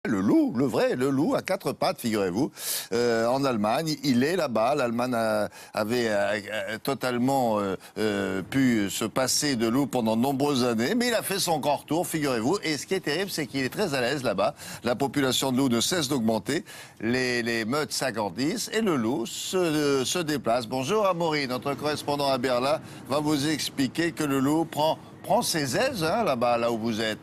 Le loup, le vrai, le loup à quatre pattes, figurez-vous, en Allemagne. Il est là-bas. L'Allemagne avait totalement pu se passer de loup pendant de nombreuses années, mais il a fait son grand retour, figurez-vous. Et ce qui est terrible, c'est qu'il est très à l'aise là-bas. La population de loups ne cesse d'augmenter, les meutes s'agrandissent et le loup se déplace. Bonjour Amaury, notre correspondant à Berlin va vous expliquer que le loup prend ses aises là-bas, là où vous êtes.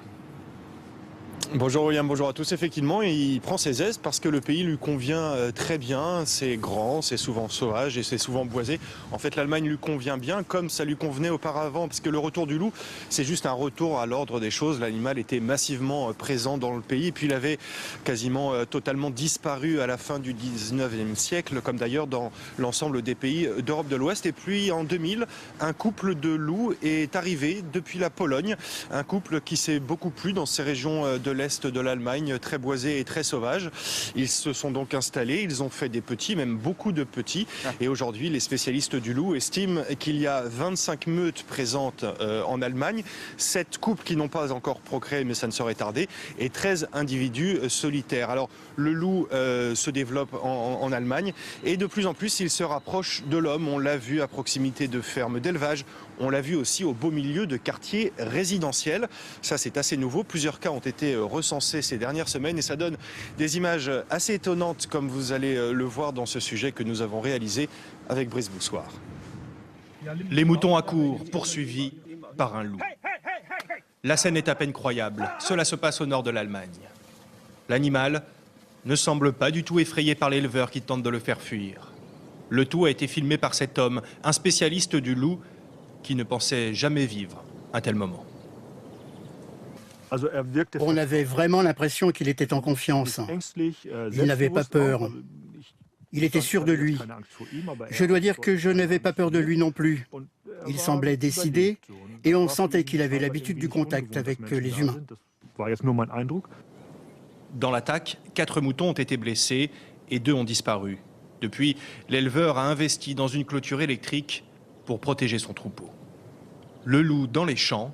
Bonjour William, bonjour à tous. Effectivement, il prend ses aises parce que le pays lui convient très bien. C'est grand, c'est souvent sauvage et c'est souvent boisé. En fait, l'Allemagne lui convient bien comme ça lui convenait auparavant, parce que le retour du loup, c'est juste un retour à l'ordre des choses. L'animal était massivement présent dans le pays, et puis il avait quasiment totalement disparu à la fin du 19e siècle, comme d'ailleurs dans l'ensemble des pays d'Europe de l'Ouest. Et puis en 2000, un couple de loups est arrivé depuis la Pologne, un couple qui s'est beaucoup plu dans ces régions de l'est de l'Allemagne, très boisé et très sauvage. Ils se sont donc installés, ils ont fait des petits, même beaucoup de petits. Et aujourd'hui, les spécialistes du loup estiment qu'il y a 25 meutes présentes en Allemagne, 7 couples qui n'ont pas encore procréé, mais ça ne saurait tarder, et 13 individus solitaires. Alors, le loup se développe en Allemagne, et de plus en plus, il se rapproche de l'homme. On l'a vu à proximité de fermes d'élevage, on l'a vu aussi au beau milieu de quartiers résidentiels. Ça, c'est assez nouveau. Plusieurs cas ont été recensés ces dernières semaines et ça donne des images assez étonnantes, comme vous allez le voir dans ce sujet que nous avons réalisé avec Brice Boussoir. Les moutons à court, poursuivis par un loup. La scène est à peine croyable. Cela se passe au nord de l'Allemagne. L'animal ne semble pas du tout effrayé par l'éleveur qui tente de le faire fuir. Le tout a été filmé par cet homme, un spécialiste du loup, qui ne pensait jamais vivre un tel moment. On avait vraiment l'impression qu'il était en confiance. Il n'avait pas peur. Il était sûr de lui. Je dois dire que je n'avais pas peur de lui non plus. Il semblait décidé et on sentait qu'il avait l'habitude du contact avec les humains. Dans l'attaque, 4 moutons ont été blessés et 2 ont disparu. Depuis, l'éleveur a investi dans une clôture électrique pour protéger son troupeau. Le loup dans les champs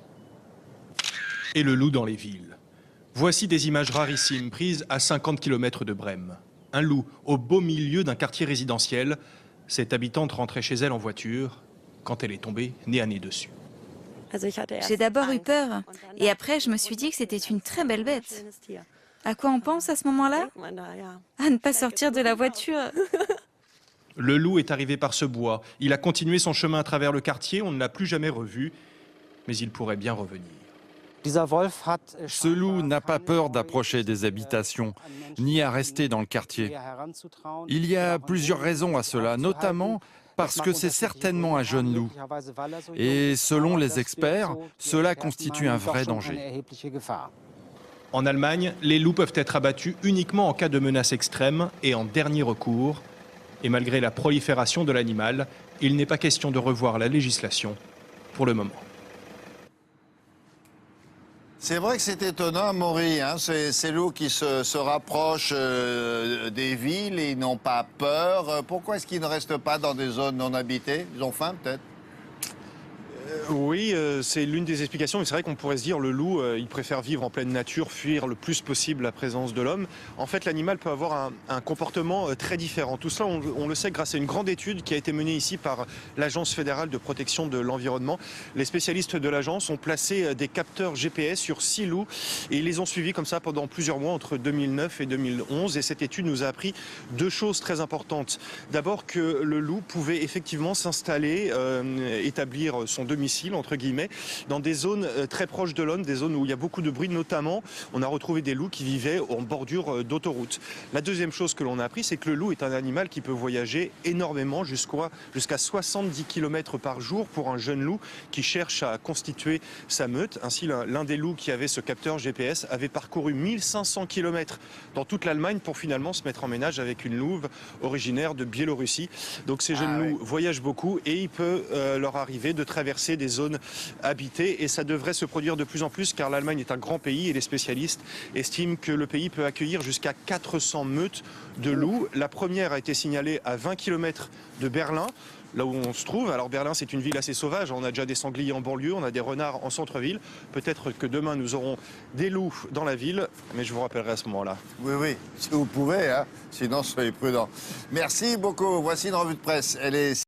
et le loup dans les villes. Voici des images rarissimes prises à 50 km de Brême. Un loup au beau milieu d'un quartier résidentiel. Cette habitante rentrait chez elle en voiture quand elle est tombée nez à nez dessus. J'ai d'abord eu peur et après je me suis dit que c'était une très belle bête. À quoi on pense à ce moment-là? À ne pas sortir de la voiture. Le loup est arrivé par ce bois. Il a continué son chemin à travers le quartier. On ne l'a plus jamais revu, mais il pourrait bien revenir. Ce loup n'a pas peur d'approcher des habitations, ni à rester dans le quartier. Il y a plusieurs raisons à cela, notamment parce que c'est certainement un jeune loup. Et selon les experts, cela constitue un vrai danger. En Allemagne, les loups peuvent être abattus uniquement en cas de menace extrême et en dernier recours. Et malgré la prolifération de l'animal, il n'est pas question de revoir la législation pour le moment. C'est vrai que c'est étonnant, Amaury, ces loups qui se rapprochent des villes et ils n'ont pas peur. Pourquoi est-ce qu'ils ne restent pas dans des zones non habitées? Ils ont faim, peut-être? Oui, c'est l'une des explications. Et c'est vrai qu'on pourrait se dire le loup, il préfère vivre en pleine nature, fuir le plus possible la présence de l'homme. En fait, l'animal peut avoir un comportement très différent. Tout cela, on le sait grâce à une grande étude qui a été menée ici par l'Agence fédérale de protection de l'environnement. Les spécialistes de l'agence ont placé des capteurs GPS sur 6 loups et ils les ont suivis comme ça pendant plusieurs mois entre 2009 et 2011. Et cette étude nous a appris 2 choses très importantes. D'abord que le loup pouvait effectivement s'installer, établir son domicile entre guillemets, dans des zones très proches de l'homme, des zones où il y a beaucoup de bruit, notamment on a retrouvé des loups qui vivaient en bordure d'autoroute. La deuxième chose que l'on a appris, c'est que le loup est un animal qui peut voyager énormément jusqu'à 70 km par jour pour un jeune loup qui cherche à constituer sa meute. Ainsi, l'un des loups qui avait ce capteur GPS avait parcouru 1500 km dans toute l'Allemagne pour finalement se mettre en ménage avec une louve originaire de Biélorussie. Donc ces jeunes loups voyagent beaucoup et il peut leur arriver de traverser des zones habitées et ça devrait se produire de plus en plus car l'Allemagne est un grand pays et les spécialistes estiment que le pays peut accueillir jusqu'à 400 meutes de loups. La première a été signalée à 20 km de Berlin. là où on se trouve. Alors Berlin, c'est une ville assez sauvage. On a déjà des sangliers en banlieue, on a des renards en centre-ville. Peut-être que demain, nous aurons des loups dans la ville, mais je vous rappellerai à ce moment-là. Oui, oui, si vous pouvez, hein. Sinon soyez prudents. Merci beaucoup. Voici une revue de presse. Elle est